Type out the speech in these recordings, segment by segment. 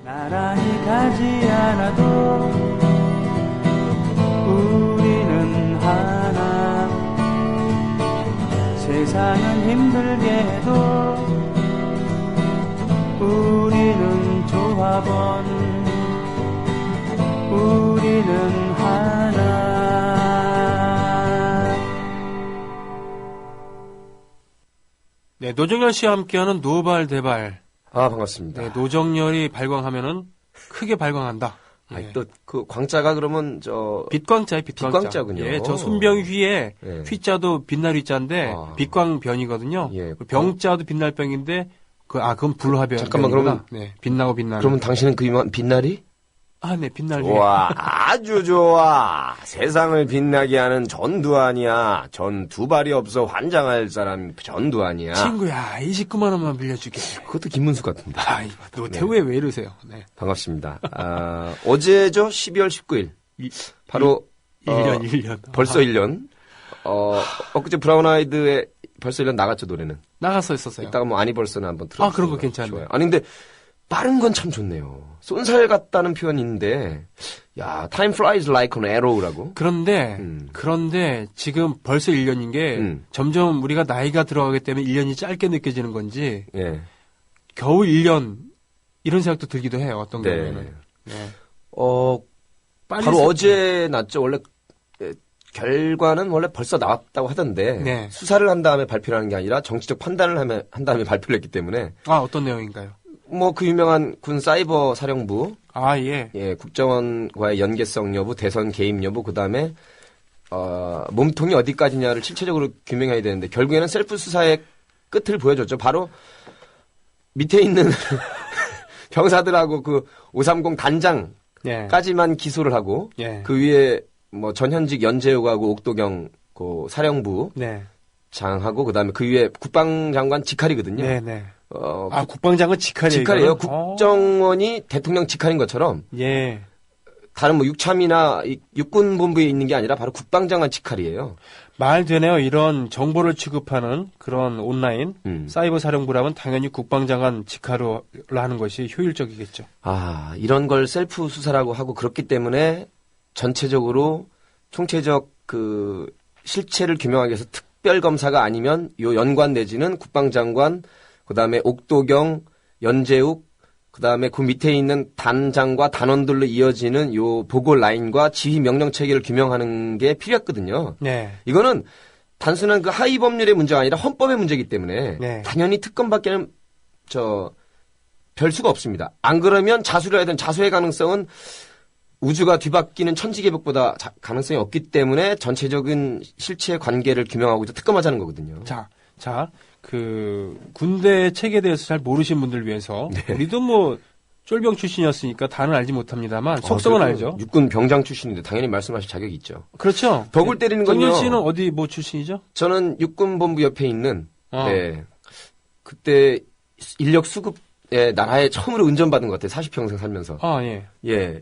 나란히 가지 않아도 우리는 하나. 세상은 힘들게 해도 우리는 조합원. 우리는 하나. 네, 노정열 씨와 함께하는 노발대발. 아, 반갑습니다. 네, 노정열이 발광하면은 크게 발광한다. 아, 예. 또 그 광자가 그러면 빛광자예요, 빛광자. 빛광자군요. 예, 저 순병 휘에 예. 휘자도 빛날 휘자인데 빛광변이거든요. 예. 병자도 빛날 병인데 그건 불화변. 잠깐만, 그러면 네, 빛나고 빛나는. 그러면 당신은 그이만 빛나리? 아, 네, 빛날 휘. 와, 아주 좋아. 세상을 빛나게 하는 전두환이야. 전두발이 없어 환장할 사람 전두환이야. 친구야, 29만 원만 빌려주게. 그것도 김문수 같은데. 아, 이거 노태우에 왜 이러세요? 네. 반갑습니다. 어제죠? 12월 19일. 바로 1년. 벌써 1년. 엊그제 브라운 아이드의 벌써 1년 나갔죠, 노래는. 나갔었어요. 이따가 뭐 아니벌써는 한번 들어보세요. 아, 그런 거 괜찮아요. 좋아요. 아니 근데 빠른 건 참 좋네요. 쏜살 같다는 표현이 있는데, 야, time flies like an arrow라고. 그런데 지금 벌써 1년인 게 점점 우리가 나이가 들어가기 때문에 1년이 짧게 느껴지는 건지, 예. 겨우 1년 이런 생각도 들기도 해요. 어떤 네. 경우에는. 네. 바로 어제 났죠. 원래 결과는 원래 벌써 나왔다고 하던데 네. 수사를 한 다음에 발표를 하는 게 아니라 정치적 판단을 한 다음에 발표를 했기 때문에. 아, 어떤 내용인가요? 뭐 그 유명한 군 사이버 사령부, 아, 예. 예, 국정원과의 연계성 여부, 대선 개입 여부, 그 다음에 몸통이 어디까지냐를 실체적으로 규명해야 되는데 결국에는 셀프 수사의 끝을 보여줬죠. 바로 밑에 있는 병사들하고 그 530 단장까지만 기소를 하고 예. 그 위에 뭐 전현직 연재욱하고 옥도경 그 사령부 네. 장하고 그 다음에 그 위에 국방장관 직할이거든요. 네. 국방장관 직할이에요. 직할이에요. 국정원이 대통령 직할인 것처럼. 예. 다른 뭐 육참이나 육군본부에 있는 게 아니라 바로 국방장관 직할이에요. 말 되네요. 이런 정보를 취급하는 그런 온라인 사이버 사령부라면 당연히 국방장관 직하로 하는 것이 효율적이겠죠. 아, 이런 걸 셀프 수사라고 하고 그렇기 때문에 전체적으로 총체적 그 실체를 규명하기 위해서 특별 검사가 아니면 요 연관 내지는 국방장관, 그다음에 옥도경, 연재욱, 그다음에 그 밑에 있는 단장과 단원들로 이어지는 요 보고 라인과 지휘 명령 체계를 규명하는 게 필요했거든요. 네. 이거는 단순한 그 하위 법률의 문제가 아니라 헌법의 문제이기 때문에 네. 당연히 특검밖에는 별 수가 없습니다. 안 그러면 자수를 해야 되는 자수의 가능성은 우주가 뒤바뀌는 천지개벽보다 가능성이 없기 때문에 전체적인 실체 관계를 규명하고 특검하자는 거거든요. 자, 그 군대 체계에 대해서 잘 모르신 분들 위해서 네. 우리도 뭐 쫄병 출신이었으니까 다는 알지 못합니다만 속성은 알죠. 육군 병장 출신인데 당연히 말씀하실 자격이 있죠. 그렇죠. 덕을 때리는 건요. 정윤 씨는 어디 뭐 출신이죠? 저는 육군본부 옆에 있는 네. 그때 인력 수급에 나라에 처음으로 운전받은 것 같아요. 40평생 살면서. 아, 예. 예.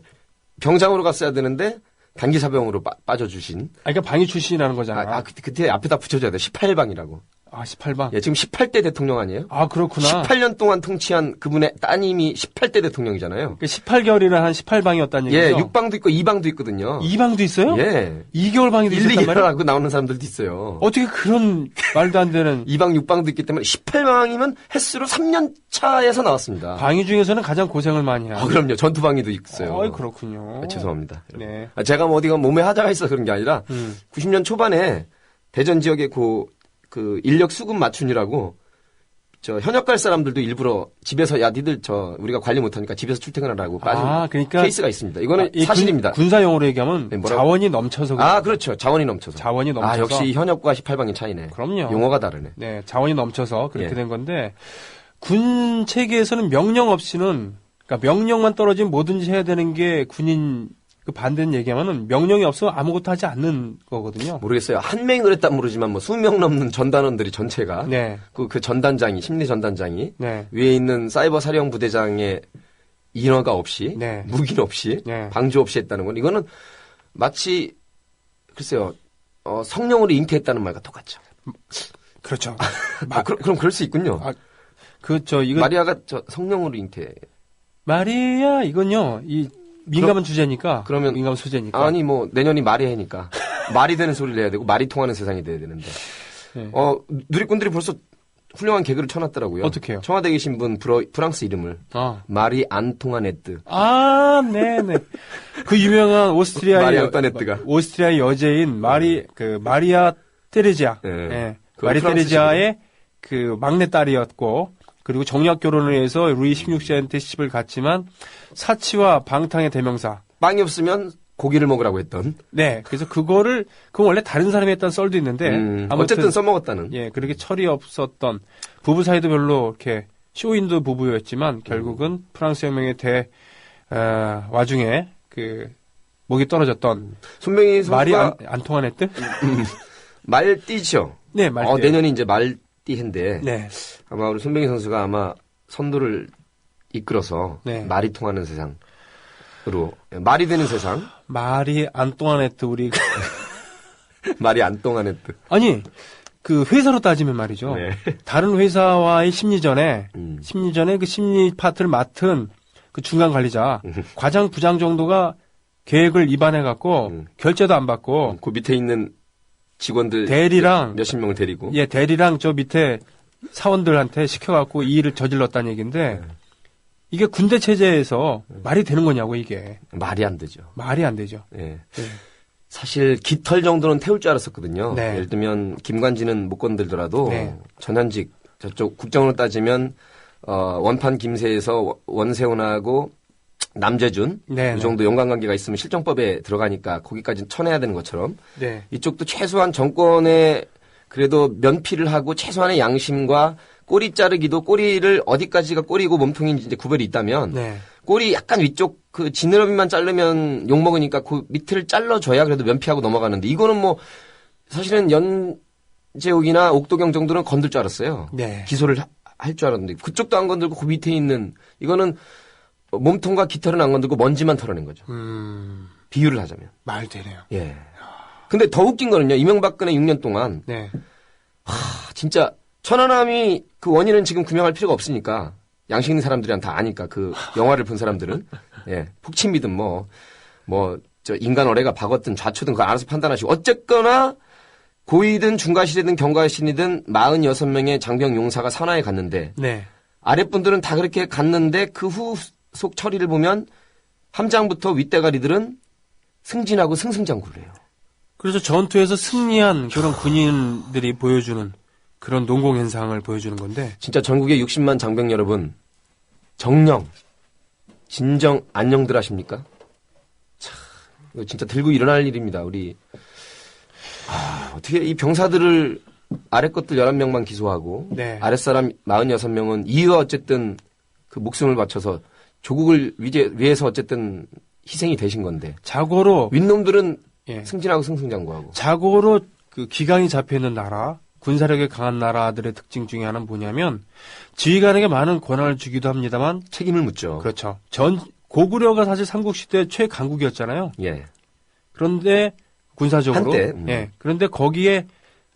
병장으로 갔어야 되는데 단기사병으로 빠져주신. 그러니까 방위 출신이라는 거잖아. 그때 앞에다 붙여줘야 돼. 18방이라고. 아, 18방. 예, 지금 18대 대통령 아니에요? 아, 그렇구나. 18년 동안 통치한 그분의 따님이 18대 대통령이잖아요. 18개월이나 한 18방이었다는 얘기죠? 예, 6방도 있고 2방도 있거든요. 2방도 있어요? 예. 2개월 방이 1, 있었단 2개월 말이에요? 하고 나오는 사람들도 있어요. 어떻게 그런 말도 안 되는. 2방, 6방도 있기 때문에 18방이면 횟수로 3년 차에서 나왔습니다. 방위 중에서는 가장 고생을 많이 하고. 그럼요. 전투방위도 있어요. 그렇군요. 죄송합니다. 네. 제가 뭐 어디가 몸에 하자가 있어서 그런 게 아니라 90년 초반에 대전 지역에 그 인력 수급 맞춤이라고 현역 갈 사람들도 일부러 집에서 니들 우리가 관리 못하니까 집에서 출퇴근하라고 빠진 그러니까 케이스가 있습니다. 이거는 사실입니다. 군사용어로 얘기하면 네, 자원이 넘쳐서. 그렇죠. 자원이 넘쳐서. 역시 현역과 18방의 차이네. 그럼요. 용어가 다르네. 네, 자원이 넘쳐서 그렇게 된 건데 군 체계에서는 명령 없이는 그러니까 명령만 떨어지면 뭐든지 해야 되는 게 군인 그 반대는 얘기하면은 명령이 없어 아무것도 하지 않는 거거든요. 모르겠어요. 한 명이 그랬다 모르지만 뭐 수명 넘는 전단원들이 전체가 그 전단장이 심리 전단장이 위에 있는 사이버 사령 부대장의 인허가 없이 무기는 없이 방조 없이 했다는 건 이거는 마치 글쎄요 성령으로 잉태했다는 말과 똑같죠. 그렇죠. 그럼 그럴 수 있군요. 이거 마리아가 성령으로 잉태. 마리아 이건요. 이 민감한 주제니까. 그러면 민감한 소재니까. 아니 뭐 내년이 말이 해니까 말이 되는 소리를 해야 되고 말이 통하는 세상이 돼야 되는데. 네. 누리꾼들이 벌써 훌륭한 개그를 쳐놨더라고요. 어떻게요? 청와대 계신 분 프랑스 이름을 마리 안통아네트. 아, 네네. 그 유명한 마리 안토네트가 오스트리아 여제인 마리아 테레지아. 네. 네. 그 마리 프랑스 테레지아의 그 막내 딸이었고, 그리고 정략 결혼을 해서 루이 16세한테 시집을 갔지만 사치와 방탕의 대명사. 빵이 없으면 고기를 먹으라고 했던. 네. 그래서 그건 원래 다른 사람이 했던 썰도 있는데. 아무튼 어쨌든 써먹었다는. 예, 그렇게 철이 없었던 부부 사이도 별로 이렇게 쇼윈도 부부였지만 결국은 프랑스 혁명의 와중에 그 목이 떨어졌던 손병희 선수가 말이 안 통하네트? 말띠죠. 네, 말띠. 내년이 이제 말띠인데 네. 아마 우리 손병희 선수가 아마 선두를 이끌어서 네. 말이 통하는 세상으로 말이 되는 세상. 말이 안 통하네트 우리 말이 안 통하네트. 아니 그 회사로 따지면 말이죠. 네. 다른 회사와의 심리전에 그 심리 파트를 맡은 그 중간 관리자 과장 부장 정도가 계획을 입안해 갖고 결제도 안 받고 그 밑에 있는 직원들 대리랑 몇십 명을 데리고 대리랑 저 밑에 사원들한테 시켜갖고 이 일을 저질렀다는 얘기인데 이게 군대 체제에서 말이 되는 거냐고 이게 말이 안 되죠. 말이 안 되죠. 네. 사실 깃털 정도는 태울 줄 알았었거든요. 네. 예를 들면 김관진은 못 건들더라도 네. 전현직 저쪽 국정으로 따지면 원판 김세에서 원세훈하고 남재준 네, 이 정도 연관관계가 있으면 실정법에 들어가니까 거기까지 쳐내야 되는 것처럼 네. 이쪽도 최소한 정권에 그래도 면피를 하고 최소한의 양심과 꼬리 자르기도 꼬리를 어디까지가 꼬리고 몸통인지 이제 구별이 있다면 네. 꼬리 약간 위쪽 그 지느러미만 자르면 욕 먹으니까 그 밑을 잘라줘야 그래도 면피하고 넘어가는데 이거는 뭐 사실은 연재욱이나 옥도경 정도는 건들 줄 알았어요. 네. 기소를 할 줄 알았는데 그쪽도 안 건들고 그 밑에 있는 이거는 몸통과 깃털은 안 건들고 먼지만 털어낸 거죠. 비유를 하자면. 말 되네요. 예. 근데 더 웃긴 거는요. 이명박근혜 6년 동안 네. 진짜 천안함이 그 원인은 지금 규명할 필요가 없으니까 양식 있는 사람들이랑 다 아니까 그 영화를 본 사람들은 예. 폭침이든 저 인간 어뢰가 박었든 좌초든 그거 알아서 판단하시고 어쨌거나 고위든 중과실이든 경과실이든 46명의 장병 용사가 산하에 갔는데 네. 아랫분들은 다 그렇게 갔는데 그 후속 처리를 보면 함장부터 윗대가리들은 승진하고 승승장구를 해요. 그래서 전투에서 승리한 그런 군인들이 보여주는 그런 농공 현상을 보여주는 건데 진짜 전국의 60만 장병 여러분 정령 진정 안녕들 하십니까? 참 이거 진짜 들고 일어날 일입니다. 우리 어떻게 이 병사들을 아래 것들 11명만 기소하고 네. 아랫사람 46명은 이유가 어쨌든 그 목숨을 바쳐서 조국을 위해서 어쨌든 희생이 되신 건데 자고로 윗놈들은 예. 승진하고 승승장구하고 자고로 그 기강이 잡혀 있는 나라, 군사력이 강한 나라들의 특징 중에 하나는 뭐냐면 지휘관에게 많은 권한을 주기도 합니다만 책임을 묻죠. 그렇죠. 고구려가 사실 삼국시대 최강국이었잖아요. 예. 그런데 군사적으로 한때, 예. 그런데 거기에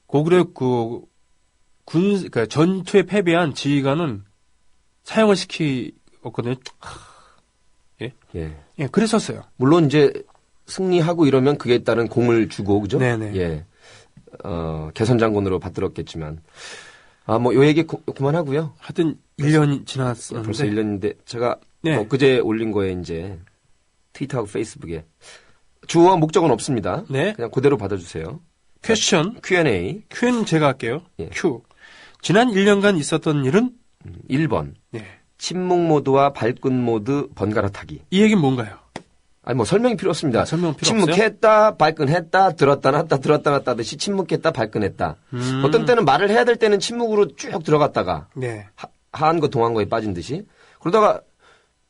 고구려 그러니까 전투에 패배한 지휘관은 사형을 시키었거든요. 예. 예. 예, 그랬었어요. 물론 이제 승리하고 이러면 그에 따른 공을 주고 그죠? 네네. 예. 개선 장군으로 받들었겠지만 요 얘기 그만하고요. 하여튼 1년이 지났었는데 벌써 1년인데 제가 네. 그제 올린 거에 이제 트위터하고 페이스북에 주어와 목적은 없습니다. 네. 그냥 그대로 받아주세요. 퀘스천 Q&A. Q는 제가 할게요. 예. Q. 지난 1년간 있었던 일은 1번. 네. 침묵 모드와 발끈 모드 번갈아 타기. 이 얘기는 뭔가요? 아니 뭐 설명이 필요 없습니다. 설명 필요 없어요? 침묵했다, 발끈했다, 들었다 놨다, 들었다 놨다 하듯이 침묵했다, 발끈했다. 어떤 때는 말을 해야 될 때는 침묵으로 쭉 들어갔다가 네. 하한 거 동한 거에 빠진 듯이 그러다가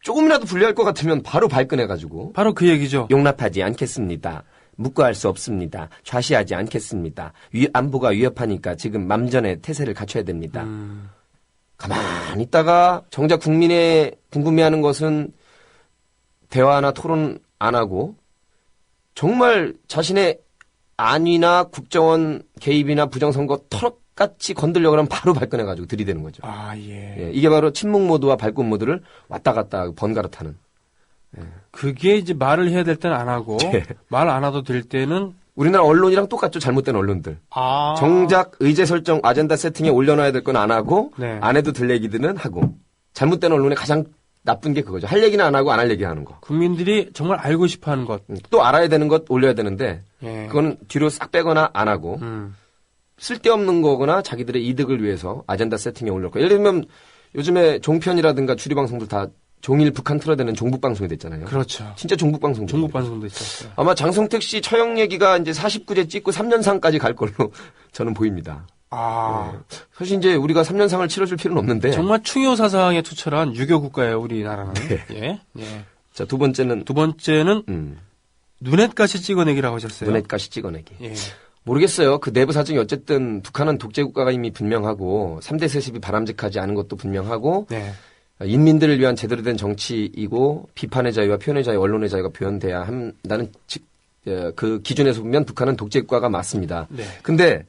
조금이라도 불리할 것 같으면 바로 발끈해가지고 바로 그 얘기죠. 용납하지 않겠습니다. 묵과할 수 없습니다. 좌시하지 않겠습니다. 안보가 위협하니까 지금 맘전에 태세를 갖춰야 됩니다. 가만히 있다가 정작 국민의 궁금해하는 것은 대화나 토론 안 하고 정말 자신의 안위나 국정원 개입이나 부정선거 똑같이 건들려고 하면 바로 발끈해가지고 들이대는 거죠. 아, 예. 예, 이게 바로 침묵 모드와 발꽃 모드를 왔다 갔다 번갈아 타는. 그게 이제 말을 해야 될 때는 안 하고, 네. 말 안 해도 될 때는, 우리나라 언론이랑 똑같죠. 잘못된 언론들. 아. 정작 의제 설정, 아젠다 세팅에 올려놔야 될 건 안 하고, 네. 안 해도 될 얘기들은 하고. 잘못된 언론의 가장 나쁜 게 그거죠. 할 얘기는 안 하고 안 할 얘기 하는 거. 국민들이 정말 알고 싶어 하는 것. 또 알아야 되는 것 올려야 되는데, 예. 그거는 뒤로 싹 빼거나 안 하고, 쓸데없는 거거나 자기들의 이득을 위해서 아젠다 세팅에 올렸고. 예를 들면 요즘에 종편이라든가 주리방송들 다 종일 북한 틀어대는 종북방송이 됐잖아요. 그렇죠. 진짜 종북방송. 종북방송도 있었어요. 아마 장성택 씨 처형 얘기가 이제 49제 찍고 3년상까지 갈 걸로 저는 보입니다. 아. 사실 이제 우리가 3년상을 치러줄 필요는 없는데. 정말 충효사상에 투철한 유교 국가예요, 우리나라는. 네. 예. 예. 자, 두 번째는. 두 번째는 눈엣가시 찍어내기라고 하셨어요. 눈엣가시 찍어내기. 예. 모르겠어요. 그 내부 사정이 어쨌든 북한은 독재국가가 이미 분명하고 3대 세습이 바람직하지 않은 것도 분명하고 네. 인민들을 위한 제대로 된 정치이고 비판의 자유와 표현의 자유, 언론의 자유가 표현돼야 한다는 그 기준에서 보면 북한은 독재국가가 맞습니다. 네. 근데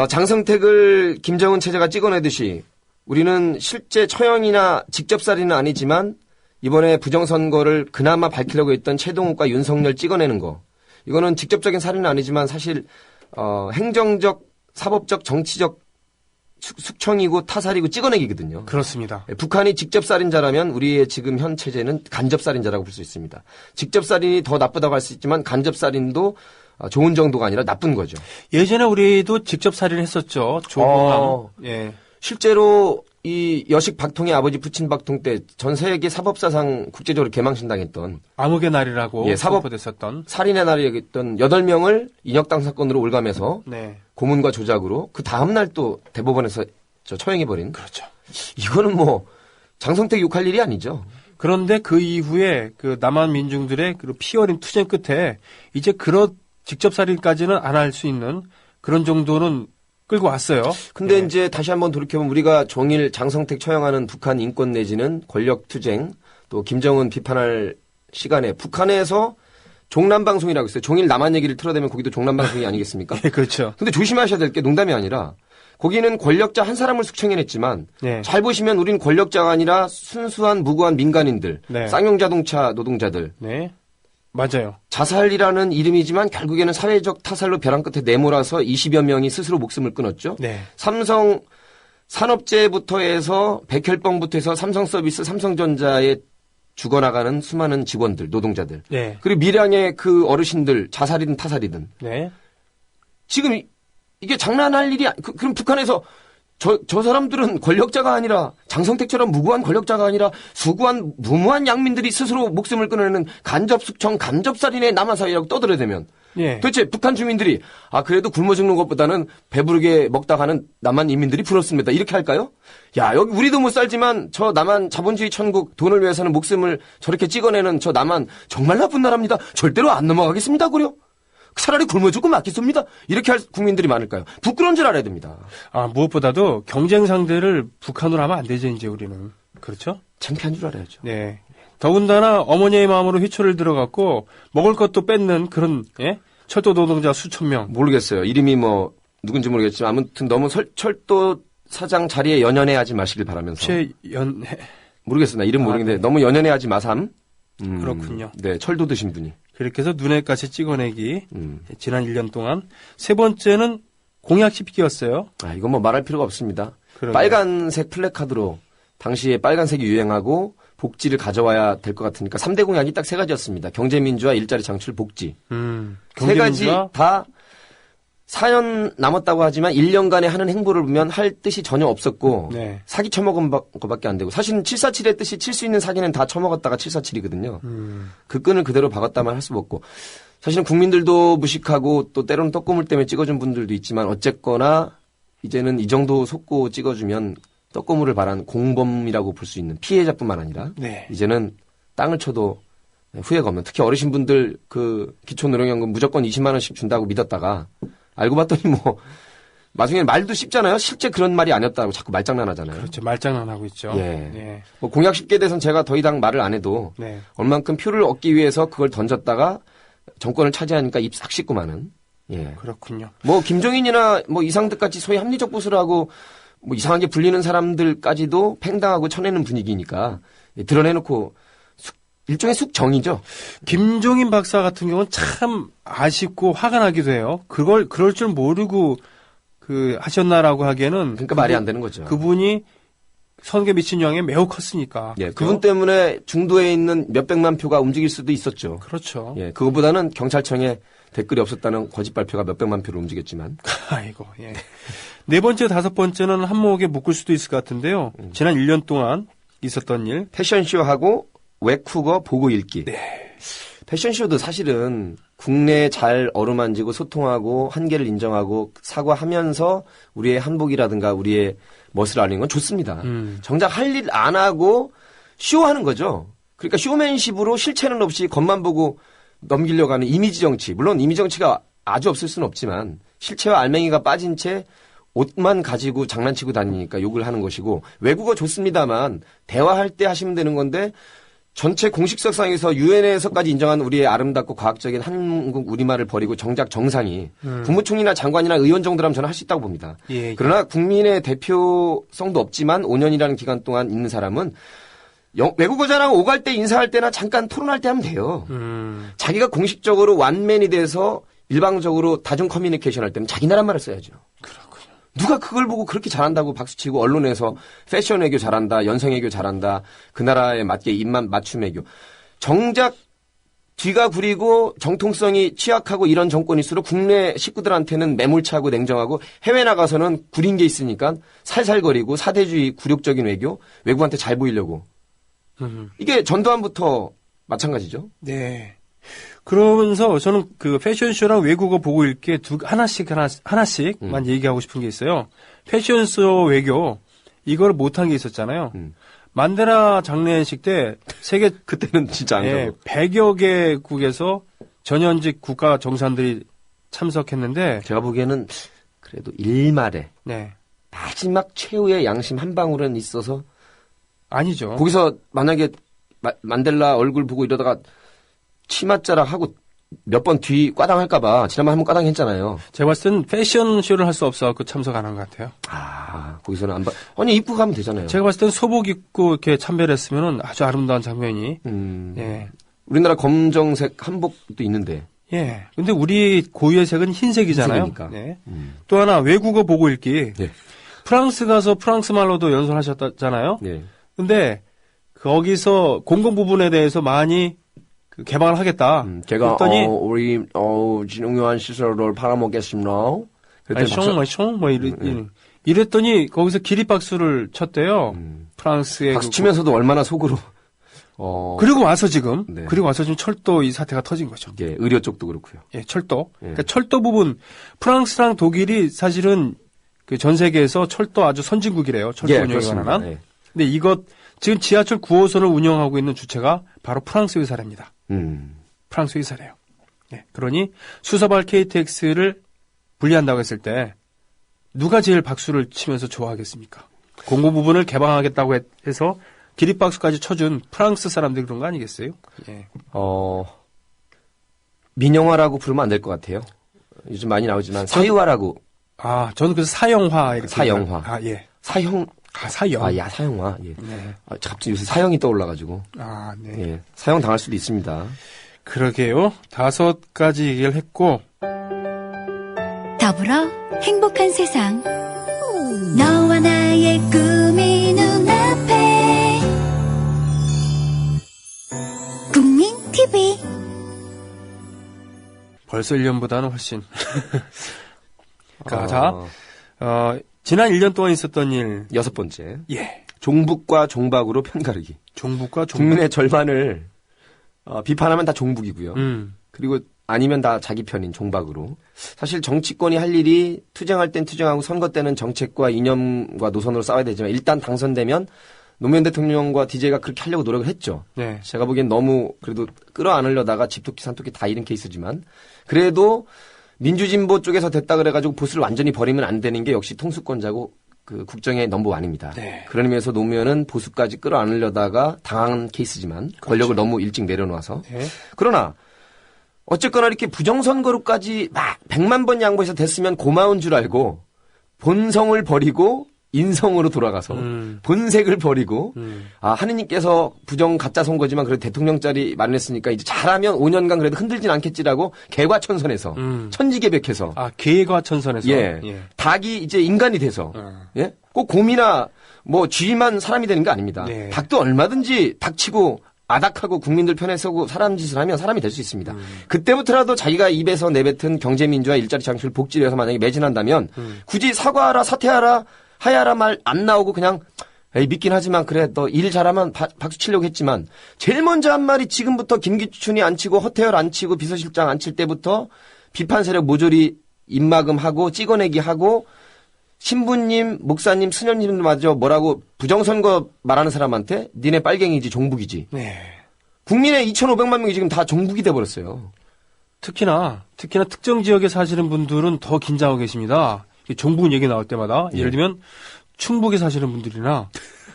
장성택을 김정은 체제가 찍어내듯이 우리는 실제 처형이나 직접살인은 아니지만 이번에 부정선거를 그나마 밝히려고 했던 최동욱과 윤석열 찍어내는 거. 이거는 직접적인 살인은 아니지만 사실 행정적, 사법적, 정치적 숙청이고 타살이고 찍어내기거든요. 그렇습니다. 북한이 직접살인자라면 우리의 지금 현 체제는 간접살인자라고 볼 수 있습니다. 직접살인이 더 나쁘다고 할 수 있지만 간접살인도 좋은 정도가 아니라 나쁜 거죠. 예전에 우리도 직접 살인을 했었죠. 조공암. 예. 실제로 이 여식 박통의 아버지 부친 박통 때 전 세계 사법사상 국제적으로 개망신당했던 암흑의 날이라고 예, 선포됐었던 살인의 날이었던 8명을 인혁당 사건으로 올감해서 네. 고문과 조작으로 그 다음날 또 대법원에서 처형해버린. 그렇죠. 이거는 뭐 장성택 욕할 일이 아니죠. 그런데 그 이후에 그 남한 민중들의 그 피 어린 투쟁 끝에 이제 그런 직접 살인까지는 안 할 수 있는 그런 정도는 끌고 왔어요. 근데 예. 이제 다시 한번 돌이켜보면 우리가 종일 장성택 처형하는 북한 인권 내지는 권력 투쟁 또 김정은 비판할 시간에 북한에서 종남방송이라고 있어요. 종일 남한 얘기를 틀어대면 거기도 종남방송이 아니겠습니까? 예, 그렇죠. 근데 조심하셔야 될 게 농담이 아니라 거기는 권력자 한 사람을 숙청해냈지만 네. 잘 보시면 우린 권력자가 아니라 순수한 무고한 민간인들, 네. 쌍용자동차 노동자들, 네. 맞아요. 자살이라는 이름이지만 결국에는 사회적 타살로 벼랑 끝에 내몰아서 20여 명이 스스로 목숨을 끊었죠. 네. 삼성 산업재부터 해서 백혈병부터 해서 삼성서비스, 삼성전자에 죽어나가는 수많은 직원들, 노동자들. 네. 그리고 밀양의 그 어르신들, 자살이든 타살이든. 네. 지금 이게 장난할 일이, 그럼 북한에서 저 사람들은 권력자가 아니라 장성택처럼 무고한 권력자가 아니라 수고한 무모한 양민들이 스스로 목숨을 끊어내는 간접숙청, 간접살인의 남한사회라고 떠들어대면 예. 도대체 북한 주민들이 그래도 굶어 죽는 것보다는 배부르게 먹다 가는 남한 인민들이 부럽습니다. 이렇게 할까요? 야, 여기 우리도 못 살지만 저 남한 자본주의 천국 돈을 위해서는 목숨을 저렇게 찍어내는 저 남한 정말 나쁜 나라입니다. 절대로 안 넘어가겠습니다. 그려? 차라리 굶어 죽고 맞겠습니다. 이렇게 할 국민들이 많을까요? 부끄러운 줄 알아야 됩니다. 무엇보다도 경쟁 상대를 북한으로 하면 안 되죠, 이제 우리는. 그렇죠? 창피한 줄 알아야죠. 네. 더군다나 어머니의 마음으로 휘초를 들어갔고 먹을 것도 뺏는 그런 철도 노동자 수천 명. 모르겠어요. 이름이 뭐 누군지 모르겠지만 아무튼 너무 철도 사장 자리에 연연해하지 마시길 바라면서. 모르겠어요. 나 이름 모르겠는데 네. 너무 연연해하지 마삼. 그렇군요. 네, 철도 드신 분이. 그렇게 해서 눈에까지 찍어내기. 지난 1년 동안. 세 번째는 공약 씹기였어요. 이건 뭐 말할 필요가 없습니다. 그러게요. 빨간색 플래카드로 당시에 빨간색이 유행하고 복지를 가져와야 될 것 같으니까 3대 공약이 딱 세 가지였습니다. 경제민주화, 일자리 창출, 복지. 세 가지 다 4년 남았다고 하지만 1년간에 하는 행보를 보면 할 뜻이 전혀 없었고 네. 사기 쳐먹은 것밖에 안 되고 사실은 747의 뜻이 칠 수 있는 사기는 다 쳐먹었다가 747이거든요. 그 끈을 그대로 박았다만 할 수 없고 사실은 국민들도 무식하고 또 때로는 떡고물 때문에 찍어준 분들도 있지만 어쨌거나 이제는 이 정도 속고 찍어주면 떡고물을 바란 공범이라고 볼 수 있는 피해자뿐만 아니라 네. 이제는 땅을 쳐도 후회가 없는 특히 어르신분들 그 기초노령연금 무조건 20만 원씩 준다고 믿었다가 알고 봤더니 뭐 나중에 말도 씹잖아요. 실제 그런 말이 아니었다고 자꾸 말장난하잖아요. 그렇죠. 말장난하고 있죠. 예. 예. 뭐 공약 10개에 대해서는 제가 더 이상 말을 안 해도 네. 얼만큼 표를 얻기 위해서 그걸 던졌다가 정권을 차지하니까 입 싹 씻고 마는 예. 그렇군요. 뭐 김종인이나 뭐 이상득 같이 소위 합리적 보수라고 뭐 이상하게 불리는 사람들까지도 팽당하고 쳐내는 분위기니까 드러내놓고 일종의 숙정이죠. 김종인 박사 같은 경우는 참 아쉽고 화가 나기도 해요. 그럴 줄 모르고 하셨나라고 하기에는 그러니까 말이 안 되는 거죠. 그분이 선거에 미친 영향이 매우 컸으니까. 예, 그분 때문에 중도에 있는 몇백만 표가 움직일 수도 있었죠. 그렇죠. 예, 그거보다는 경찰청에 댓글이 없었다는 거짓 발표가 몇백만 표를 움직였지만. 아이고, 예. 네 번째, 다섯 번째는 한목에 묶을 수도 있을 것 같은데요. 지난 1년 동안 있었던 일. 패션쇼하고 외국어 보고 읽기. 네. 패션쇼도 사실은 국내에 잘 어루만지고 소통하고 한계를 인정하고 사과하면서 우리의 한복이라든가 우리의 멋을 알리는 건 좋습니다. 정작 할 일 안 하고 쇼하는 거죠. 그러니까 쇼맨십으로 실체는 없이 겉만 보고 넘기려고 하는 이미지 정치. 물론 이미지 정치가 아주 없을 수는 없지만 실체와 알맹이가 빠진 채 옷만 가지고 장난치고 다니니까 욕을 하는 것이고 외국어 좋습니다만 대화할 때 하시면 되는 건데 전체 공식석상에서 유엔에서까지 인정한 우리의 아름답고 과학적인 한국 우리말을 버리고 정작 정상이 국무총리나 장관이나 의원 정도라면 저는 할 수 있다고 봅니다. 예. 그러나 국민의 대표성도 없지만 5년이라는 기간 동안 있는 사람은 외국어 자랑 오갈 때 인사할 때나 잠깐 토론할 때 하면 돼요. 자기가 공식적으로 완맨이 돼서 일방적으로 다중 커뮤니케이션 할 때는 자기 나라 말을 써야죠. 그렇군요. 누가 그걸 보고 그렇게 잘한다고 박수치고 언론에서 패션 외교 잘한다, 연성 외교 잘한다, 그 나라에 맞게 입만 맞춤 외교. 정작 뒤가 구리고 정통성이 취약하고 이런 정권일수록 국내 식구들한테는 매몰차고 냉정하고 해외 나가서는 구린 게 있으니까 살살거리고 사대주의 굴욕적인 외교, 외국한테 잘 보이려고. 이게 전두환부터 마찬가지죠. 네. 그러면서 저는 그 패션쇼랑 외국어 보고 읽기 하나씩만 얘기하고 싶은 게 있어요. 패션쇼 외교, 이걸 못한 게 있었잖아요. 만데라 장례식 때 세계 그때는 진짜 안 가고 100여 개국에서 전현직 국가 정상들이 참석했는데 제가 보기에는 그래도 일말에 네. 마지막 최후의 양심 한 방울은 있어서 아니죠. 거기서 만약에 만델라 얼굴 보고 이러다가 치맛자락 하고 몇 번 뒤 꽈당할까봐 지난번 한번 꽈당했잖아요. 제가 봤을 땐 패션쇼를 할 수 없어서 참석 안 한 것 같아요. 아, 거기서는 안 봐. 아니, 입고 가면 되잖아요. 제가 봤을 땐 소복 입고 이렇게 참배를 했으면 아주 아름다운 장면이. 예. 우리나라 검정색 한복도 있는데. 예. 근데 우리 고유의 색은 흰색이잖아요. 흰색이니까. 네. 또 하나 외국어 보고 읽기. 네. 프랑스 가서 프랑스 말로도 연설하셨잖아요. 네. 근데 거기서 공공 부분에 대해서 많이 개방을 하겠다. 제가 그랬더니 우리 진흥요한 시설을 팔아먹겠습니다. 이랬더니 거기서 기립박수를 쳤대요. 프랑스의 박수 치면서도 얼마나 속으로. 그리고 와서 지금 네. 그리고 와서 지금 철도 이 사태가 터진 거죠. 예, 의료 쪽도 그렇고요. 예, 철도. 예. 그러니까 철도 부분 프랑스랑 독일이 사실은 그 전 세계에서 철도 아주 선진국이래요. 철도 운영에 관한. 예. 근데 이것 지금 지하철 9호선을 운영하고 있는 주체가 바로 프랑스 회사랍니다. 프랑스 회사래요. 네. 그러니 수서발 KTX를 분리한다고 했을 때 누가 제일 박수를 치면서 좋아하겠습니까? 공고 부분을 개방하겠다고 해서 기립박수까지 쳐준 프랑스 사람들이 그런 거 아니겠어요? 예. 민영화라고 부르면 안 될 것 같아요. 요즘 많이 나오지만 사유화라고. 아, 저는 그래서 사형화 이렇게. 사형화. 아, 예. 사형. 사형. 아, 야, 사형화. 예. 네. 갑자기 요새 사형이 떠올라가지고. 아, 네. 예. 사형 당할 수도 있습니다. 그러게요. 5가지 얘기를 했고. 더불어 행복한 세상. 너와 나의 꿈이 눈앞에. 국민 TV. 벌써 1년보다는 훨씬. 자, 지난 1년 동안 있었던 일. 6번째. 예. 종북과 종박으로 편가르기. 종북과 종북. 국민의 절반을 비판하면 다 종북이고요. 그리고 아니면 다 자기 편인 종박으로. 사실 정치권이 할 일이 투쟁할 땐 투쟁하고 선거 때는 정책과 이념과 노선으로 싸워야 되지만 일단 당선되면 노무현 대통령과 DJ가 그렇게 하려고 노력을 했죠. 네. 제가 보기엔 너무 그래도 끌어안으려다가 집토끼 산토끼 다 잃은 케이스지만 그래도 민주진보 쪽에서 됐다 그래가지고 보수를 완전히 버리면 안 되는 게 역시 통수권자고 그 국정의 넘버원입니다. 네. 그런 의미에서 노무현은 보수까지 끌어안으려다가 당한 케이스지만 권력을 너무 일찍 내려놓아서. 네. 그러나 어쨌거나 이렇게 부정선거로까지 막 100만 번 양보해서 됐으면 고마운 줄 알고 본성을 버리고 인성으로 돌아가서 본색을 버리고 하느님께서 부정 가짜 선거지만 그래도 대통령 자리 마련했으니까 이제 잘하면 5년간 그래도 흔들진 않겠지라고 개과천선해서 천지개벽해서 개과천선에서 예. 닭이 이제 인간이 돼서 예? 꼭 곰이나 뭐 쥐만 사람이 되는 게 아닙니다. 네. 닭도 얼마든지 닥치고 아닥하고 국민들 편에 서고 사람 짓을 하면 사람이 될 수 있습니다. 그때부터라도 자기가 입에서 내뱉은 경제민주화 일자리 창출 복지를 위해서 만약에 매진한다면 굳이 사과하라 사퇴하라 하야라 말 안 나오고 그냥 에이 믿긴 하지만 그래 너 일 잘하면 박수 치려고 했지만 제일 먼저 한 말이 지금부터 김기춘이 안 치고 허태열 안 치고 비서실장 안 칠 때부터 비판 세력 모조리 입막음하고 찍어내기 하고 신부님, 목사님, 스님들마저 뭐라고 부정선거 말하는 사람한테 니네 빨갱이지 종북이지. 네. 국민의 2,500만 명이 지금 다 종북이 돼버렸어요. 특히나 특정 지역에 사시는 분들은 더 긴장하고 계십니다. 종북 얘기 나올 때마다 예를 들면 충북에 사시는 분들이나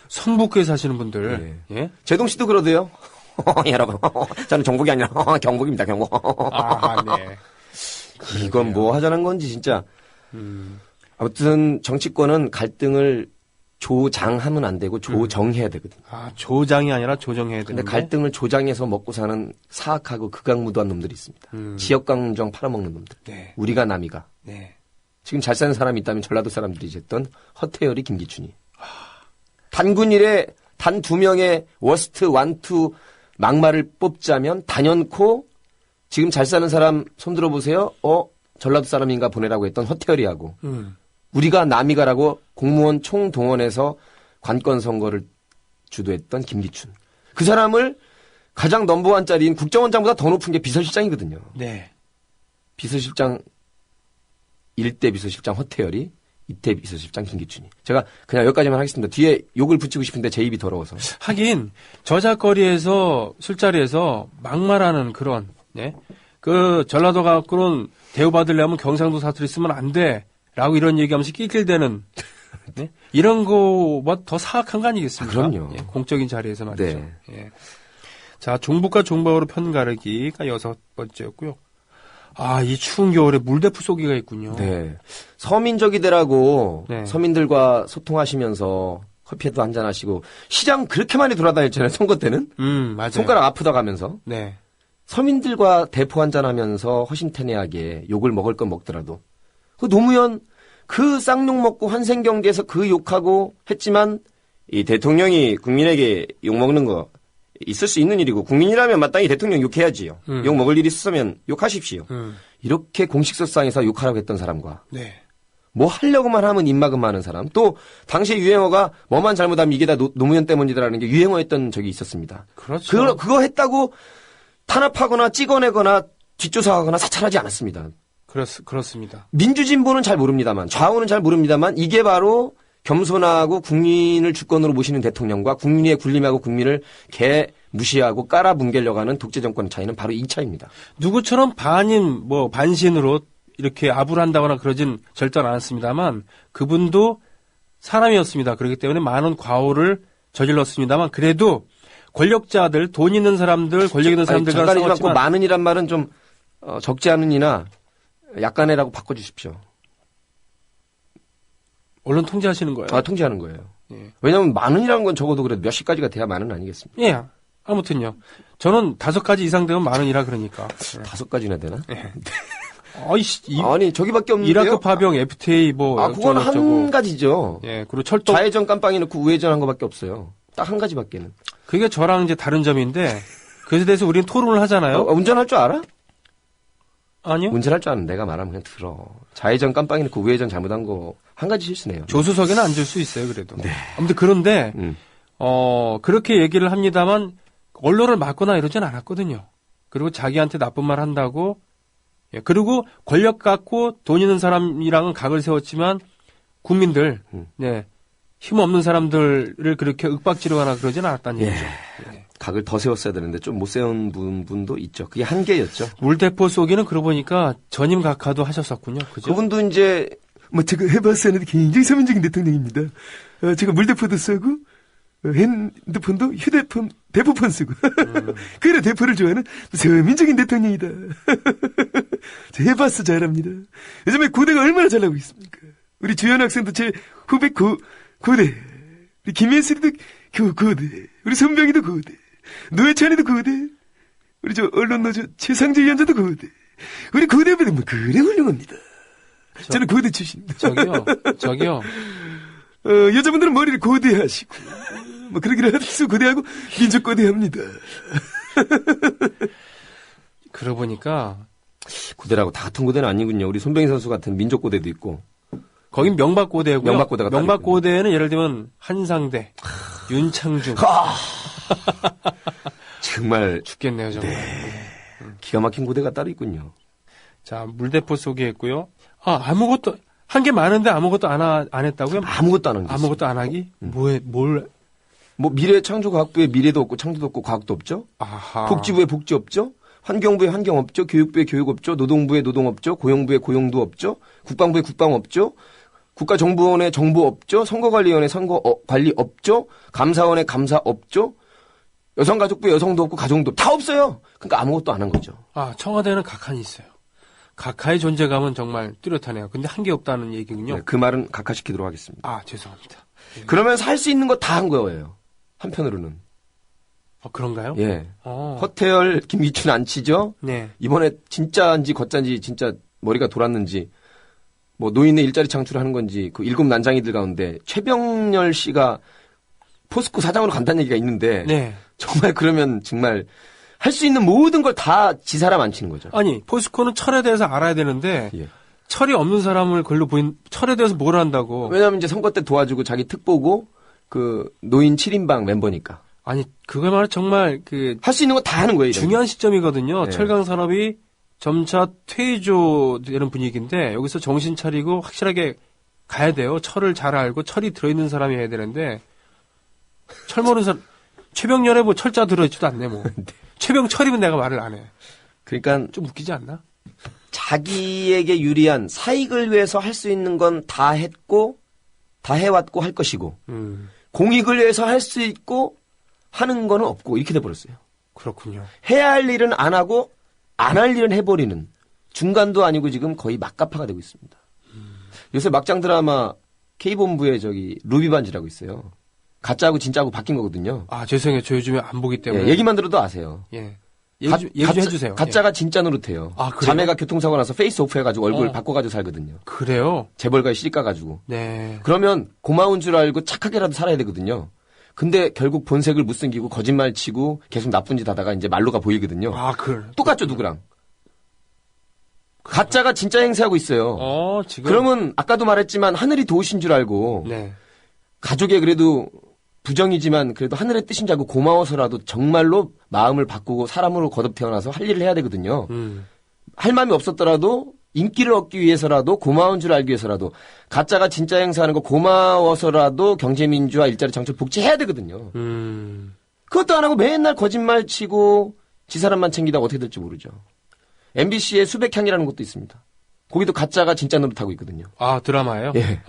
성북구에 사시는 분들. 예. 제동 씨도 그러대요. 여러분, 저는 종북이 아니라 경북입니다. 경북. 네. 이건 뭐 하자는 건지 진짜. 아무튼 정치권은 갈등을 조장하면 안 되고 조정해야 되거든요. 조장이 아니라 조정해야 되는데. 근데 갈등을 조장해서 먹고 사는 사악하고 극악무도한 놈들이 있습니다. 지역 감정 팔아먹는 놈들. 네. 우리가 남이가. 네. 지금 잘 사는 사람이 있다면 전라도 사람들이 했던 허태열이 김기춘이. 단군 일에 단 2명의 워스트 1, 2 막말을 뽑자면 단연코 지금 잘 사는 사람 손들어 보세요. 전라도 사람인가 보내라고 했던 허태열이하고 우리가 남이가라고 공무원 총동원해서 관건 선거를 주도했던 김기춘. 그 사람을 가장 넘버원 자리인 국정원장보다 더 높은 게 비서실장이거든요. 네. 비서실장 1대 비서실장 허태열이 2대 비서실장 김기춘이. 제가 그냥 여기까지만 하겠습니다. 뒤에 욕을 붙이고 싶은데 제 입이 더러워서. 하긴 저작거리에서 술자리에서 막말하는 그런 그 전라도 갖고는 대우받으려면 경상도 사투리 쓰면 안 돼라고 이런 얘기하면서 낄낄대는 이런 거보다 더 사악한 거 아니겠습니까? 그럼요. 공적인 자리에서 말이죠. 네. 예. 자, 종북과 종박으로 편가르기가 6번째였고요. 이 추운 겨울에 물대포 쏘기가 있군요. 네. 서민적이더라고 네. 서민들과 소통하시면서 커피도 한잔 하시고 시장 그렇게 많이 돌아다녔잖아요. 선거 때는. 맞아요. 손가락 아프다 가면서. 네. 서민들과 대포 한잔 하면서 허심탄회하게 욕을 먹을 건 먹더라도 그 노무현 그 쌍욕 먹고 환생경제에서 그 욕하고 했지만 이 대통령이 국민에게 욕 먹는 거 있을 수 있는 일이고 국민이라면 마땅히 대통령 욕해야지요. 욕 먹을 일이 있으면 욕하십시오. 이렇게 공식석상에서 욕하라고 했던 사람과 네. 뭐 하려고만 하면 입막음 하는 사람. 또 당시 유행어가 뭐만 잘못하면 이게 다 노무현 때문이다라는 게 유행어였던 적이 있었습니다. 그렇죠. 그거 했다고 탄압하거나 찍어내거나 뒷조사하거나 사찰하지 않았습니다. 그렇습니다. 민주진보는 잘 모릅니다만 좌우는 잘 모릅니다만 이게 바로 겸손하고 국민을 주권으로 모시는 대통령과 국민의 군림하고 국민을 개 무시하고 깔아뭉개려고 하는 독재 정권의 차이는 바로 이 차이입니다. 누구처럼 반신으로 이렇게 아부한다거나 그러진 절대 않았습니다만 그분도 사람이었습니다. 그렇기 때문에 많은 과오를 저질렀습니다만 그래도 권력자들, 돈 있는 사람들, 권력 있는 사람들과 잠깐이지만 그 많은이란 말은 좀 적지 않은이나 약간이라고 바꿔주십시오. 언론 통제하시는 거예요? 통제하는 거예요. 예. 왜냐하면 많은이라는 건 적어도 그래도 몇십 가지가 돼야 많은 아니겠습니까? 예. 아무튼요. 저는 5가지 이상 되면 많은이라 그러니까. 5가지나 되나? 예. 아니 저기밖에 없는데요. 이라크 파병, FTA 그건 한 가지죠. 예. 그리고 철도 좌회전 깜빵이 넣고 우회전 한 거밖에 없어요. 딱 한 가지밖에는. 그게 저랑 이제 다른 점인데 그것에 대해서 우리는 토론을 하잖아요. 운전할 줄 알아? 아니요. 운전할 줄 아는 내가 말하면 그냥 들어. 좌회전 깜빵이 넣고 우회전 잘못한 거 한 가지 실수네요. 조수석에는 앉을 수 있어요, 그래도. 네. 아무튼 그런데 그렇게 얘기를 합니다만 언론을 막거나 이러진 않았거든요. 그리고 자기한테 나쁜 말 한다고 그리고 권력 갖고 돈 있는 사람이랑은 각을 세웠지만 국민들 힘 없는 사람들을 그렇게 윽박지르거나 그러진 않았다는 얘기죠. 예. 각을 더 세웠어야 되는데 좀 못 세운 분도 있죠. 그게 한계였죠. 물대포 쏘기는 그러고 보니까 전임 각하도 하셨었군요. 그죠? 그분도 이제 제가 해봤었는데 굉장히 서민적인 대통령입니다. 제가 물대포도 쏘고 핸드폰도 휴대폰 대포폰 쓰고. 그래, 대포를 좋아하는 서민적인 대통령이다. 해봤어, 잘합니다. 요즘에 고대가 얼마나 잘 나고 있습니까? 우리 주연 학생도 제 후배 고대. 우리 김현슬이도 고대. 우리 손병희도 고대. 노회찬이도 고대. 우리 저 언론노조 최상주 위원장도 고대. 우리 고대 후배들 뭐 그래 훌륭합니다. 저는 고대 출신입니다. 저기요. 여자분들은 머리를 고대하시고 뭐 그러기를 하수 고대하고 민족 고대합니다. 그러고 보니까 고대라고 다 같은 고대는 아니군요. 우리 손병희 선수 같은 민족 고대도 있고. 거긴 명박고대고요. 명박고대가 명박고대는 예를 들면 한상대, 윤창중. 정말 죽겠네요, 정말. 기가 막힌 고대가 따로 있군요. 자, 물대포 소개했고요. 아무것도 한 게 많은데 아무것도 안 했다고요? 아무것도 안 한 게 있어요. 아무것도 안 하기? 뭘? 뭐 미래창조과학부에 미래도 없고 창조도 없고 과학도 없죠. 아하. 복지부에 복지 없죠. 환경부에 환경 없죠. 교육부에 교육 없죠. 노동부에 노동 없죠. 고용부에 고용도 없죠. 국방부에 국방 없죠. 국가정보원에 정보 없죠. 선거관리위원회 선거 관리 없죠. 감사원에 감사 없죠. 여성가족부에 여성도 없고 가정도 다 없어요. 그러니까 아무것도 안 한 거죠. 청와대는 각하니 있어요. 각하의 존재감은 정말 뚜렷하네요. 근데 한 게 없다는 얘기군요. 네, 그 말은 각하시키도록 하겠습니다. 죄송합니다. 그러면서 할 수 있는 거 다 한 거예요. 한편으로는. 그런가요? 예. 허태열, 김기춘 안 치죠? 네. 이번에 진짜인지 거짜인지 진짜 머리가 돌았는지 뭐 노인의 일자리 창출하는 건지 그 7 난장이들 가운데 최병렬 씨가 포스코 사장으로 간다는 얘기가 있는데 네. 정말 그러면 정말 할 수 있는 모든 걸 다 지 사람 안 치는 거죠. 아니, 포스코는 철에 대해서 알아야 되는데 예. 철이 없는 사람을 걸로 보인 철에 대해서 뭘 한다고. 왜냐하면 이제 선거 때 도와주고 자기 특보고 그 노인 7인방 멤버니까. 아니, 그거야말로 정말 할 수 있는 거 다 하는 거예요. 중요한 시점이거든요. 네. 철강 산업이 점차 퇴조 되는 분위기인데 여기서 정신 차리고 확실하게 가야 돼요. 철을 잘 알고 철이 들어있는 사람이 해야 되는데 철 모르는 사람 최병렬에 뭐 철자 들어있지도 않네 뭐. 네. 최병철이면 내가 말을 안 해. 그러니까 좀 웃기지 않나? 자기에게 유리한 사익을 위해서 할 수 있는 건 다 했고 다 해왔고 할 것이고 공익을 위해서 할 수 있고 하는 거는 없고 이렇게 돼버렸어요. 그렇군요. 해야 할 일은 안 하고 안 할 일은 해버리는 중간도 아니고 지금 거의 막가파가 되고 있습니다. 요새 막장 드라마 K본부에 루비 반지라고 있어요. 가짜하고 진짜하고 바뀐 거거든요. 죄송해요. 저 요즘에 안 보기 때문에. 예, 얘기만 들어도 아세요. 예. 얘기 좀 해주세요. 가짜가 진짜 노릇해요. 그래요? 자매가 교통사고 나서 페이스 오프 해가지고 얼굴 바꿔가지고 살거든요. 그래요? 재벌가에 시집 가가지고. 네. 그러면 고마운 줄 알고 착하게라도 살아야 되거든요. 근데 결국 본색을 못 숨기고 거짓말 치고 계속 나쁜 짓 하다가 이제 말로가 보이거든요. 똑같죠, 누구랑. 가짜가 진짜 행세하고 있어요. 지금. 그러면 아까도 말했지만 하늘이 도우신 줄 알고. 네. 가족의 그래도 부정이지만 그래도 하늘의 뜻인 줄 알고 고마워서라도 정말로 마음을 바꾸고 사람으로 거듭 태어나서 할 일을 해야 되거든요. 할 마음이 없었더라도 인기를 얻기 위해서라도 고마운 줄 알기 위해서라도 가짜가 진짜 행사하는 거 고마워서라도 경제민주화 일자리 창출 복지해야 되거든요. 그것도 안 하고 맨날 거짓말 치고 지 사람만 챙기다가 어떻게 될지 모르죠. MBC의 수백향이라는 것도 있습니다. 거기도 가짜가 진짜 노릇하고 있거든요. 드라마예요? 예.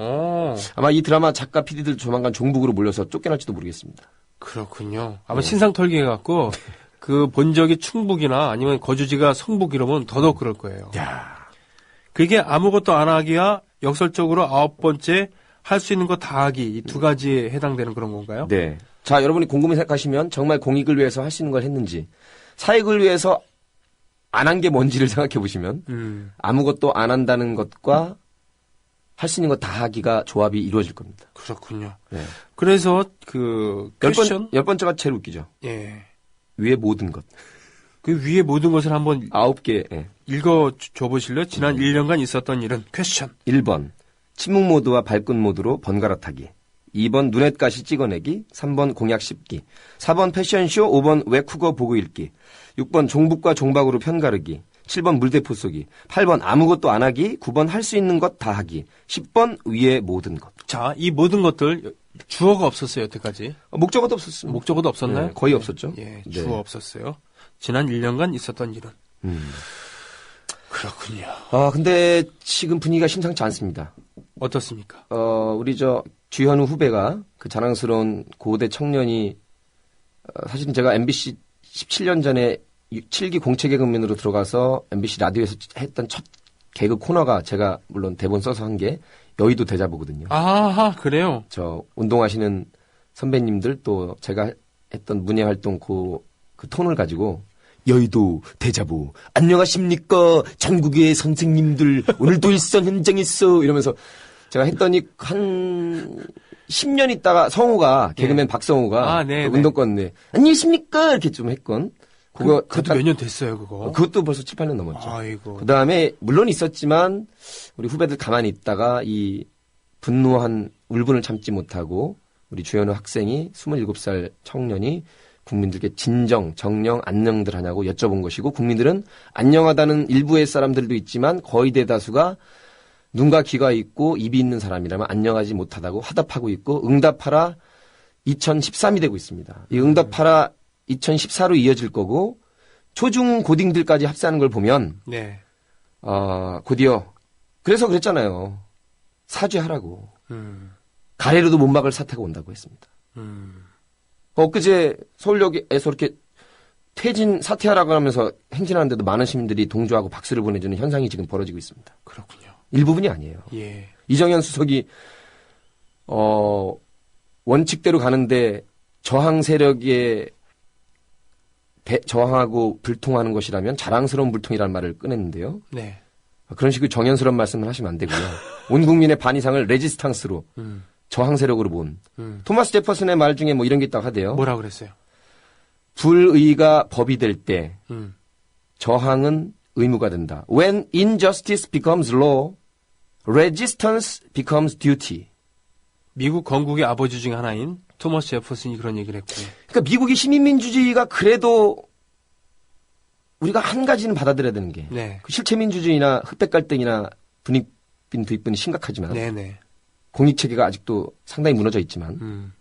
아마 이 드라마 작가 PD들 조만간 종북으로 몰려서 쫓겨날지도 모르겠습니다. 그렇군요. 아마 신상 털기 해갖고 그 본적이 충북이나 아니면 거주지가 성북 이러면 더더욱 그럴 거예요. 그게 아무것도 안 하기와 역설적으로 9번째 할 수 있는 거 다 하기 이 두 가지에 해당되는 그런 건가요? 네. 자, 여러분이 궁금해 생각하시면 정말 공익을 위해서 할 수 있는 걸 했는지 사익을 위해서 안 한 게 뭔지를 생각해 보시면 아무것도 안 한다는 것과 할 수 있는 거 다 하기가 조합이 이루어질 겁니다. 그렇군요. 네. 그래서 그 퀘스천 10번째가 제일 웃기죠. 예. 위에 모든 것. 그 위에 모든 것을 한번 9개. 예. 읽어 줘 보실래요? 지난 1년간 있었던 일은 퀘스천. 1번. 침묵 모드와 발끈 모드로 번갈아 타기. 2번 눈엣 가시 찍어내기, 3번 공약 씹기, 4번 패션쇼, 5번 외국어 보고 읽기, 6번 종북과 종박으로 편가르기, 7번 물대포 쏘기, 8번 아무것도 안 하기, 9번 할 수 있는 것 다 하기, 10번 위의 모든 것. 자, 이 모든 것들 주어가 없었어요, 여태까지. 목적어도 없었습니다. 목적어도 없었나요? 네, 거의 없었죠. 예, 네. 주어 없었어요. 지난 1년간 있었던 일은. 그렇군요. 근데 지금 분위기가 심상치 않습니다. 어떻습니까? 우리 주현우 후배가 그 자랑스러운 고대 청년이 사실은 제가 MBC 17년 전에 7기 공채 개그맨으로 들어가서 MBC 라디오에서 했던 첫 개그 코너가 제가 물론 대본 써서 한 게 여의도 대자보거든요. 아하, 그래요? 저 운동하시는 선배님들 또 제가 했던 문예 활동 그 톤을 가지고 여의도 대자보 안녕하십니까 전국의 선생님들 오늘도 일선 현장에서 이러면서 제가 했더니 한 10년 있다가 성우가 개그맨 박성우가 운동권 안녕하십니까 이렇게 좀 했건 그것도 몇 년 됐어요 그거. 그것도 벌써 7, 8년 넘었죠. 아이고. 그 다음에 물론 있었지만 우리 후배들 가만히 있다가 이 분노한 울분을 참지 못하고 우리 주현우 학생이 27살 청년이 국민들께 진정, 정령, 안녕들 하냐고 여쭤본 것이고 국민들은 안녕하다는 일부의 사람들도 있지만 거의 대다수가 눈과 귀가 있고 입이 있는 사람이라면 안녕하지 못하다고 화답하고 있고 응답하라 2013이 되고 있습니다. 이 응답하라 2014로 이어질 거고 초중 고딩들까지 합세하는 걸 보면 네. 곧이어 그래서 그랬잖아요. 사죄하라고. 가래로도 못 막을 사태가 온다고 했습니다. 엊그제 서울역에서 이렇게 퇴진 사퇴하라고 하면서 행진하는데도 많은 시민들이 동조하고 박수를 보내주는 현상이 지금 벌어지고 있습니다. 그렇군요. 일부분이 아니에요. 예. 이정현 수석이 원칙대로 가는데 저항 세력에 저항하고 불통하는 것이라면 자랑스러운 불통이라는 말을 꺼냈는데요. 네. 그런 식으로 정연스러운 말씀을 하시면 안 되고요. 온 국민의 반 이상을 레지스탕스로 저항 세력으로 본 토마스 제퍼슨의 말 중에 뭐 이런 게 있다고 하대요. 뭐라 그랬어요? 불의가 법이 될 때 저항은 의무가 된다. When injustice becomes law, resistance becomes duty. 미국 건국의 아버지 중 하나인 토머스 제퍼슨이 그런 얘기를 했군요. 그러니까 미국의 시민민주주의가 그래도 우리가 한 가지는 받아들여야 되는 게 네. 그 실체민주주의나 흑백 갈등이나 분익빈 도입분이 심각하지만 네네. 공익체계가 아직도 상당히 무너져 있지만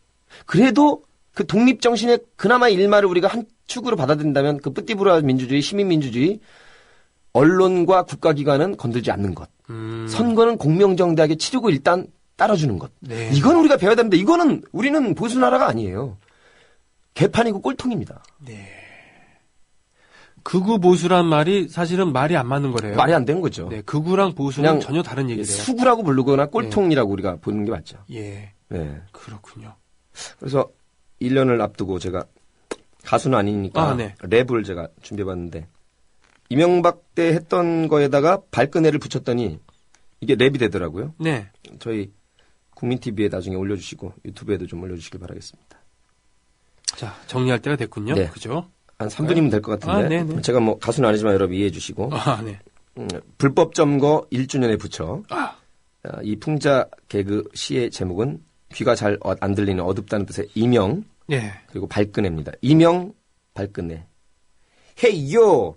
그래도 그 독립정신의 그나마 일말을 우리가 한 축으로 받아들인다면 그 뿌띠부라 민주주의, 시민민주주의, 언론과 국가기관은 건들지 않는 것. 선거는 공명정대하게 치르고 일단 따라주는 것. 네. 이건 우리가 배워야 됩니다. 이거는 우리는 보수나라가 아니에요. 개판이고 꼴통입니다. 네. 극우 보수란 말이 사실은 말이 안 맞는 거래요. 말이 안 되는 거죠. 네, 극우랑 보수는 전혀 다른 얘기래요. 수구라고 부르거나 꼴통이라고 우리가 보는 게 맞죠. 예. 네. 그렇군요. 그래서 1년을 앞두고 제가 가수는 아니니까 랩을 제가 준비해봤는데 이명박 때 했던 거에다가 발끈해를 붙였더니 이게 랩이 되더라고요. 네. 저희 국민TV에 나중에 올려주시고 유튜브에도 좀 올려주시길 바라겠습니다. 자, 정리할 때가 됐군요. 네. 그죠? 한 3분이면 될 것 같은데 제가 뭐 가수는 아니지만 여러분 이해해 주시고 네. 불법 점거 1주년에 붙여 이 풍자 개그 시의 제목은 귀가 잘 안 들리는 어둡다는 뜻의 이명 그리고 발끈해입니다. 이명 발끈해. 헤이요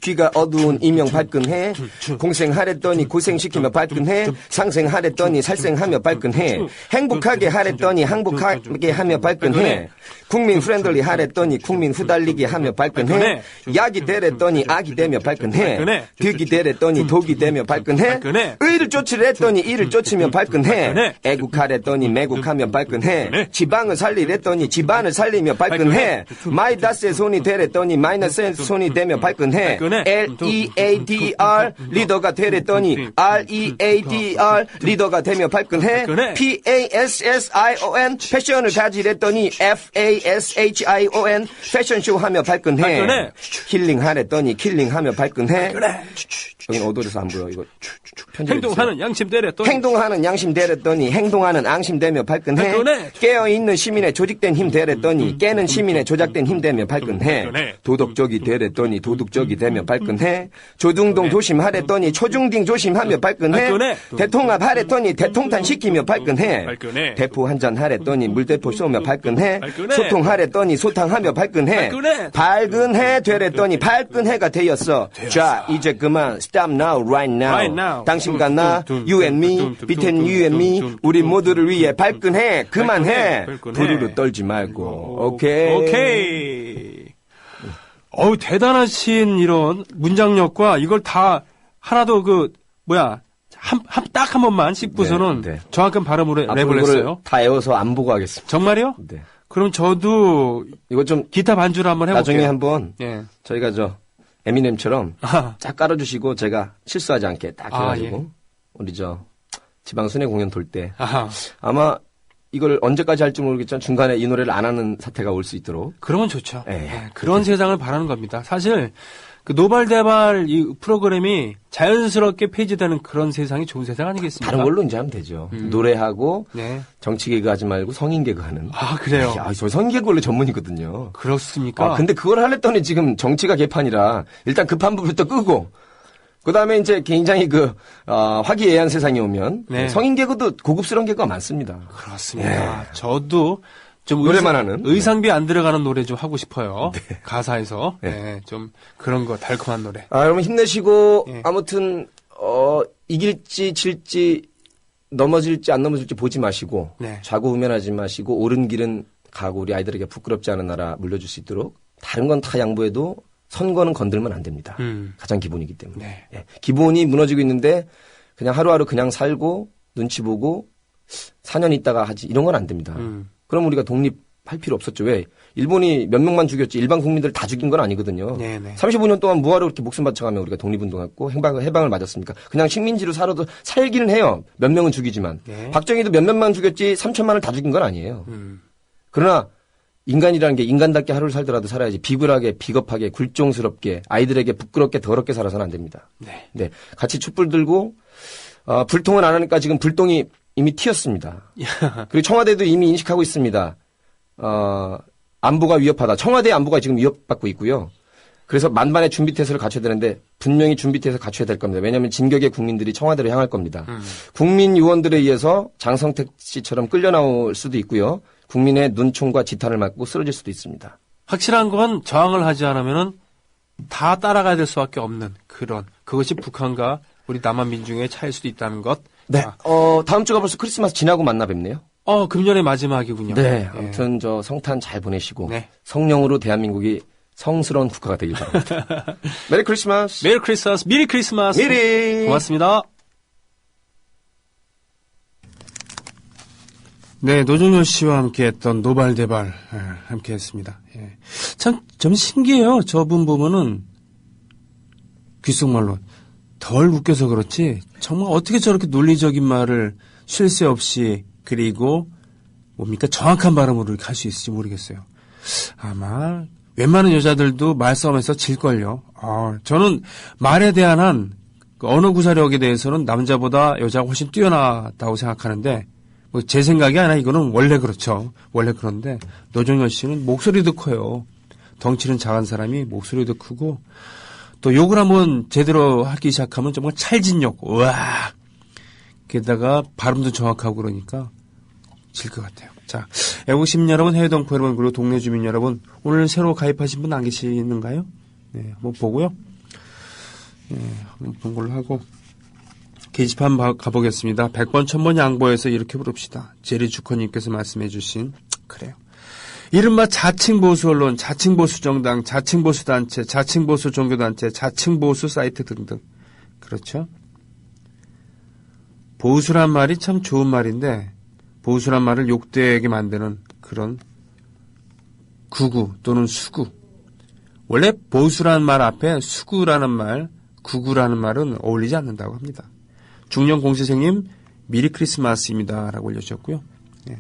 귀가 어두운 이명 발끈해 공생하랬더니 고생시키며 발끈해 상생하랬더니 살생하며 발끈해 행복하게 하랬더니 항복하게 하며 발끈해 국민 프렌들리 하랬더니 국민 후달리게 하며 발끈해 약이 되랬더니 악이 되며 발끈해 득이 되랬더니 독이 되며 발끈해 의를 쫓으랬더니 이를 쫓으며 발끈해 애국하랬더니 매국하며 발끈해 지방을 살리랬더니 집안을 살리며 발끈해 마이다스의 손이 되랬더니 마이너스 손이 되며 발끈해 LEADR 리더가 되랬더니 READR 리더가 되며 발끈해 PASSION 패션을 가지랬더니 FASHION 패션쇼 하며 발끈해 힐링하랬더니 킬링하며 발끈해 여긴 어두워서 안 보여 이거 행동하는 양심 되랬더니 행동하는 양심 되랬더니 행동하는 앙심 되며 발끈해 깨어있는 시민의 조직된 힘 되랬더니 깨는 시민의 조작된 힘 되며 발끈해 도덕적이 되랬더니 도둑적이 되며 발끈해 조중동 조심하랬더니 초중딩 조심하며 발끈해 대통합 하랬더니 대통탄 시키며 발끈해 대포 한잔 하랬더니 물대포 쏘며 발끈해 소통하랬더니 소탕하며 발끈해 발끈해 되랬더니 발끈해가 되었어. 자 이제 그만 stop now right now 당신과 나 you and me between you and me 우리 모두를 위해 발끈해 그만해 부르르 떨지 말고 오케이. 대단하신 이런 문장력과 이걸 다 하나도 딱 한 번만 씹고서는 정확한 발음으로 랩을 했어요. 다 외워서 안 보고 하겠습니다. 정말요? 네. 그럼 저도 이거 좀 기타 반주를 한번 해볼게요. 나중에 한번 예. 저희가 에미넴처럼 아, 쫙 깔아주시고 제가 실수하지 않게 딱 해가지고 예. 우리 지방 순회 공연 돌 때 아하. 아마 이걸 언제까지 할지 모르겠지만 중간에 이 노래를 안 하는 사태가 올 수 있도록. 그러면 좋죠. 예. 예, 그런 세상을 바라는 겁니다. 사실 그 노발대발 이 프로그램이 자연스럽게 폐지되는 그런 세상이 좋은 세상 아니겠습니까? 다른 걸로 이제 하면 되죠. 노래하고 네. 정치 개그 하지 말고 성인 개그 하는. 아, 그래요? 야, 저 성인 개그 원래 전문이거든요. 그렇습니까? 근데 그걸 하랬더니 지금 정치가 개판이라 일단 급한 부부터 끄고 그 다음에 이제 굉장히 화기애애한 세상이 오면 네. 성인 개그도 고급스러운 개그가 많습니다. 그렇습니다. 저도 좀 노래만 하는. 의상비 안 들어가는 노래 좀 하고 싶어요. 가사에서. 네, 좀 그런 거 달콤한 노래. 여러분 힘내시고 예. 아무튼 이길지 질지 넘어질지 안 넘어질지 보지 마시고 네. 좌고우면하지 마시고 옳은 길은 가고 우리 아이들에게 부끄럽지 않은 나라 물려줄 수 있도록 다른 건 다 양보해도 선거는 건들면 안 됩니다. 가장 기본이기 때문에. 네. 예. 기본이 무너지고 있는데 그냥 하루하루 그냥 살고 눈치 보고 4년 있다가 하지 이런 건 안 됩니다. 그럼 우리가 독립할 필요 없었죠. 왜? 일본이 몇 명만 죽였지 일반 국민들 다 죽인 건 아니거든요. 네네. 35년 동안 뭐하러 그렇게 목숨 바쳐가며 우리가 독립운동했고 해방을 맞았습니까? 그냥 식민지로 살아도 살기는 해요. 몇 명은 죽이지만. 네. 박정희도 몇몇만 죽였지 3천만을 다 죽인 건 아니에요. 그러나 인간이라는 게 인간답게 하루를 살더라도 살아야지 비굴하게 비겁하게 굴종스럽게 아이들에게 부끄럽게 더럽게 살아서는 안 됩니다. 네. 네. 같이 촛불 들고 불통은 안 하니까 지금 불똥이 이미 튀었습니다. 그리고 청와대도 이미 인식하고 있습니다. 안보가 위협하다. 청와대 안보가 지금 위협받고 있고요. 그래서 만반의 준비태세를 갖춰야 되는데 분명히 준비태세를 갖춰야 될 겁니다. 왜냐하면 진격의 국민들이 청와대로 향할 겁니다. 국민 요원들에 의해서 장성택 씨처럼 끌려 나올 수도 있고요. 국민의 눈총과 지탄을 맞고 쓰러질 수도 있습니다. 확실한 건 저항을 하지 않으면은 다 따라가야 될 수밖에 없는 그것이 북한과 우리 남한 민중의 차이일 수도 있다는 것. 네. 다음 주가 벌써 크리스마스 지나고 만나 뵙네요. 금년의 마지막이군요. 네. 아무튼 성탄 잘 보내시고 네. 성령으로 대한민국이 성스러운 국가가 되길 바랍니다. 메리 크리스마스. 메리 크리스마스. 미리 크리스마스. 미리. 고맙습니다. 네, 노정열 씨와 함께했던 노발대발 함께했습니다. 예. 참 신기해요. 저분 보면은 귓속말로 덜 웃겨서 그렇지 정말 어떻게 저렇게 논리적인 말을 쉴 새 없이 그리고 뭡니까 정확한 발음으로 이렇게 할 수 있을지 모르겠어요. 아마 웬만한 여자들도 말싸움에서 질걸요. 저는 말에 대한 언어 구사력에 대해서는 남자보다 여자가 훨씬 뛰어나다고 생각하는데 뭐 제 생각이 아니라 이거는 원래 그렇죠. 원래 그런데 노정열 씨는 목소리도 커요. 덩치는 작은 사람이 목소리도 크고 또 욕을 한번 제대로 하기 시작하면 정말 찰진 욕. 우와. 게다가 발음도 정확하고 그러니까 질 것 같아요. 자, 애국시민 여러분, 해외동포 여러분, 그리고 동네 주민 여러분, 오늘 새로 가입하신 분 안 계시는가요? 네, 한번 보고요. 네, 한번 본 걸로 하고. 게시판 가보겠습니다. 100번, 1000번 양보해서 이렇게 부릅시다. 제리 주커님께서 말씀해 주신, 그래요. 이른바 자칭보수 언론, 자칭보수 정당, 자칭보수 단체, 자칭보수 종교단체, 자칭보수 사이트 등등. 그렇죠? 보수란 말이 참 좋은 말인데, 보수란 말을 욕되게 만드는 그런 구구 또는 수구. 원래 보수라는 말 앞에 수구라는 말, 구구라는 말은 어울리지 않는다고 합니다. 중년 공시생님 미리 크리스마스입니다 라고 올려주셨고요. 네.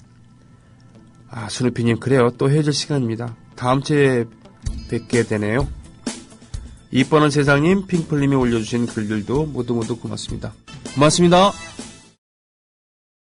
수누피님 그래요. 또 헤어질 시간입니다. 다음 주에 뵙게 되네요. 이뻐는 세상님 핑플님이 올려주신 글들도 모두 고맙습니다. 고맙습니다.